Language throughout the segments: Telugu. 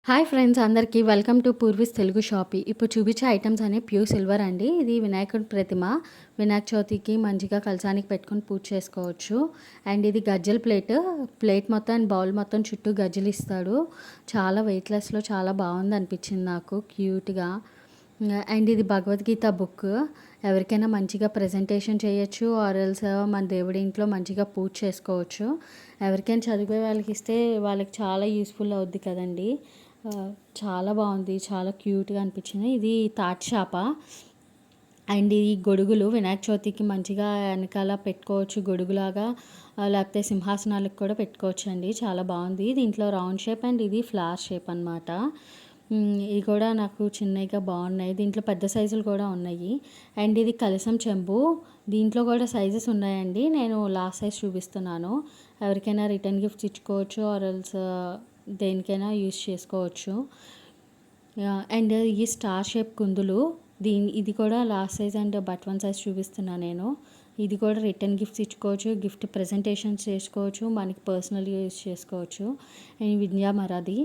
హాయ్ ఫ్రెండ్స్ అందరికీ వెల్కమ్ టు పూర్వీస్ తెలుగు షాపీ. ఇప్పుడు చూపించే ఐటమ్స్ అనే ప్యూర్ సిల్వర్ అండి. ఇది వినాయకుడి ప్రతిమ. వినాయక చవితికి మంచిగా కలశానికి పెట్టుకొని పూజ చేసుకోవచ్చు. అండ్ ఇది గజ్జల ప్లేట్ మొత్తం అండ్ బౌల్ మొత్తం చుట్టూ గజ్జలు ఇస్తాడు. చాలా వెయిట్లెస్లో చాలా బాగుంది అనిపించింది నాకు, క్యూట్గా. అండ్ ఇది భగవద్గీత బుక్. ఎవరికైనా మంచిగా ప్రజెంటేషన్ చేయొచ్చు, ఆర్ఎల్స్ మన దేవుడి ఇంట్లో మంచిగా పూజ చేసుకోవచ్చు. ఎవరికైనా చదివే వాళ్ళకి ఇస్తే వాళ్ళకి చాలా యూస్ఫుల్ అవుద్ది కదండి. చాలా బాగుంది, చాలా క్యూట్గా అనిపించింది. ఇది తాటి చేప. అండ్ ఈ గొడుగులు వినాయక చవితికి మంచిగా వెనకాల పెట్టుకోవచ్చు, గొడుగులాగా. లేకపోతే సింహాసనాలకు కూడా పెట్టుకోవచ్చు అండి. చాలా బాగుంది. దీంట్లో రౌండ్ షేప్ అండ్ ఇది ఫ్లవర్ షేప్ అనమాట. ఇవి కూడా నాకు చిన్నగా బాగున్నాయి. దీంట్లో పెద్ద సైజులు కూడా ఉన్నాయి. అండ్ ఇది కలసం చెంబు. దీంట్లో కూడా సైజెస్ ఉన్నాయండి. నేను లాస్ట్ సైజ్ చూపిస్తున్నాను. ఎవరికైనా రిటర్న్ గిఫ్ట్స్ ఇచ్చుకోవచ్చు, ఆర్ఎల్స్ దేనికైనా యూస్ చేసుకోవచ్చు. అండ్ ఈ స్టార్ షేప్ కుందులు. ఇది కూడా last size and but one size చూపిస్తున్నాను నేను. ఇది కూడా రిటర్న్ గిఫ్ట్స్ ఇచ్చుకోవచ్చు, గిఫ్ట్ ప్రజెంటేషన్స్ చేసుకోవచ్చు, మనకి పర్సనల్గా యూస్ చేసుకోవచ్చు. అండ్ విద్యామరాది.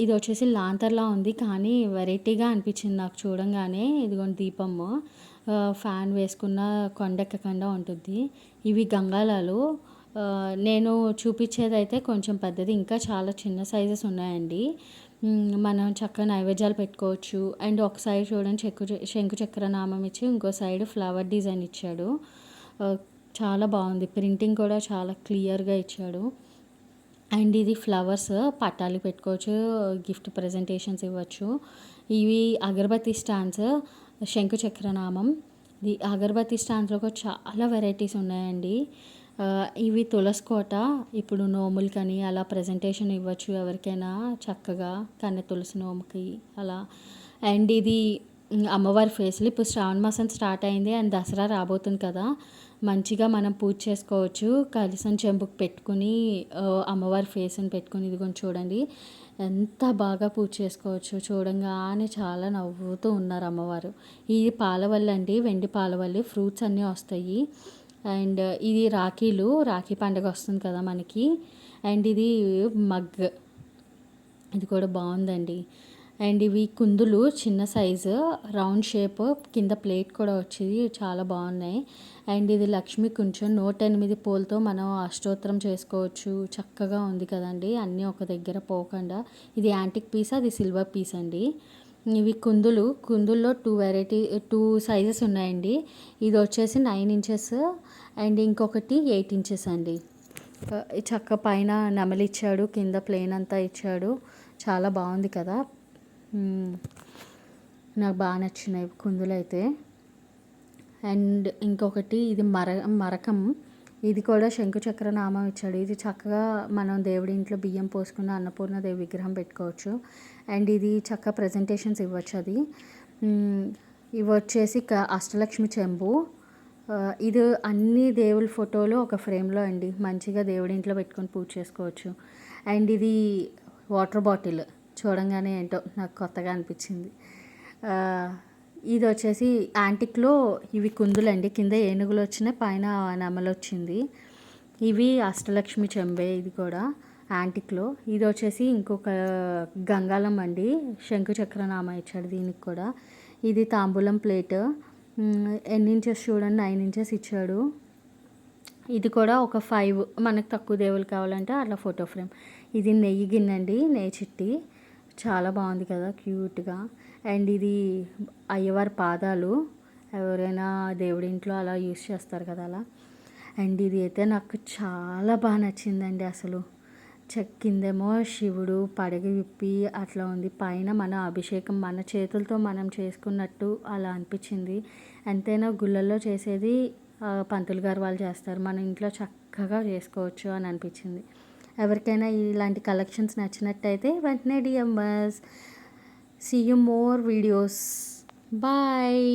ఇది వచ్చేసి లాంతర్లా ఉంది, కానీ వెరైటీగా అనిపించింది నాకు చూడంగానే. ఇదిగోండి దీపము. ఫ్యాన్ వేసుకున్న కొండెక్కకుండా ఉంటుంది. ఇవి గంగాలాలు. నేను చూపించేది అయితే కొంచెం పెద్దది, ఇంకా చాలా చిన్న సైజెస్ ఉన్నాయండి. మనం చక్కగా నైవేద్యాలు పెట్టుకోవచ్చు. అండ్ ఒక సైడ్ చూడండి శంకు చక్ర నామం ఇచ్చి, ఇంకో సైడ్ ఫ్లవర్ డిజైన్ ఇచ్చాడు. చాలా బాగుంది. ప్రింటింగ్ కూడా చాలా క్లియర్గా ఇచ్చాడు. అండ్ ఇది ఫ్లవర్స్ పట్టాలు పెట్టుకోవచ్చు, గిఫ్ట్ ప్రజెంటేషన్స్ ఇవ్వచ్చు. ఇవి అగరబత్తి స్టాండ్స్, శంకు చక్రనామం. ఈ అగరబత్తి స్టాండ్స్లో కూడా చాలా వెరైటీస్ ఉన్నాయండి. ఇవి తులసుకోట. ఇప్పుడు నోములకని అలా ప్రజెంటేషన్ ఇవ్వచ్చు ఎవరికైనా చక్కగా, కన్నె తులసి నోముకి అలా. అండ్ ఇది అమ్మవారి ఫేస్లు. ఇప్పుడు శ్రావణ మాసం స్టార్ట్ అయింది అండ్ దసరా రాబోతుంది కదా. మంచిగా మనం పూజ చేసుకోవచ్చు. కలసం చెంబుకు పెట్టుకుని అమ్మవారి ఫేస్ని పెట్టుకుని, ఇది కొంచెం చూడండి ఎంత బాగా పూజ చేసుకోవచ్చు. చూడంగానే చాలా నవ్వుతూ ఉన్నారు అమ్మవారు. ఇది పాలవల్లి అండి, వెండి పాలవల్లి. ఫ్రూట్స్ అన్నీ వస్తాయి. అండ్ ఇది రాఖీ పండుగ వస్తుంది కదా మనకి. అండ్ ఇది మగ్. ఇది కూడా బాగుందండి. అండ్ ఇవి కుందులు చిన్న సైజు, రౌండ్ షేప్, కింద ప్లేట్ కూడా వచ్చేది, చాలా బాగున్నాయి. అండ్ ఇది లక్ష్మి కొంచెం 108 పూలతో మనం అష్టోత్తరం చేసుకోవచ్చు. చక్కగా ఉంది కదండి, అన్నీ ఒక దగ్గర పోకుండా. ఇది యాంటిక్ పీస్, అది సిల్వర్ పీస్ అండి. ఇవి కుందుల్లో 2 సైజెస్ ఉన్నాయండి. ఇది వచ్చేసి 9 ఇంచెస్ అండ్ ఇంకొకటి 8 ఇంచెస్ అండి. చక్క పైన నెమలి ఇచ్చాడు, కింద ప్లేన్ అంతా ఇచ్చాడు. చాలా బాగుంది కదా. నాకు బాగా నచ్చినాయి కుందులు అయితే. అండ్ ఇంకొకటి ఇది మరకం. ఇది కూడా శంకు చక్ర నామం ఇచ్చాడు. ఇది చక్కగా మనం దేవుడి ఇంట్లో బియ్యం పోసుకున్న అన్నపూర్ణదేవి విగ్రహం పెట్టుకోవచ్చు. అండ్ ఇది చక్క ప్రజెంటేషన్స్ ఇవ్వచ్చు. అది ఇవి వచ్చేసి అష్టలక్ష్మి చెంబు. ఇది అన్ని దేవుళ్ళ ఫోటోలు ఒక ఫ్రేమ్లో అండి, మంచిగా దేవుడి ఇంట్లో పెట్టుకొని పూజ చేసుకోవచ్చు. అండ్ ఇది వాటర్ బాటిల్. చూడంగానే ఏంటో నాకు కొత్తగా అనిపించింది. ఇది వచ్చేసి యాంటిక్లో ఇవి కుందులండి, కింద ఏనుగులు వచ్చినాయి, పైన నెమలు వచ్చింది. ఇవి అష్టలక్ష్మి చెంబే. ఇది కూడా యాంటిక్లో. ఇది వచ్చేసి ఇంకొక గంగాలం అండి, శంకు చక్రనామ ఇచ్చాడు దీనికి కూడా. ఇది తాంబూలం ప్లేట్. ఎన్ని ఇంచెస్ చూడండి, 9 ఇంచెస్ ఇచ్చాడు. ఇది కూడా ఒక 5, మనకు తక్కువ దేవులు కావాలంటే అట్లా ఫోటో ఫ్రేమ్. ఇది నెయ్యి గిన్నె అండి, నెయ్యి చిట్టి. చాలా బాగుంది కదా, క్యూట్గా. అండ్ ఇది అయ్యవారి పాదాలు. ఎవరైనా దేవుడి ఇంట్లో అలా యూస్ చేస్తారు కదా, అలా. అండ్ ఇది అయితే నాకు చాలా బాగా నచ్చిందండి అసలు. కిందేమో శివుడు పడగ విప్పి అట్లా ఉంది, పైన మన అభిషేకం మన చేతులతో మనం చేసుకున్నట్టు అలా అనిపించింది. ఎంతైనా గుళ్ళల్లో చేసేది పంతులు గారు వాళ్ళు చేస్తారు, మన ఇంట్లో చక్కగా చేసుకోవచ్చు అని అనిపించింది. ఎవరికైనా ఇలాంటి కలెక్షన్స్ నచ్చినట్టయితే వెంటనే DMs. See you more videos. Bye.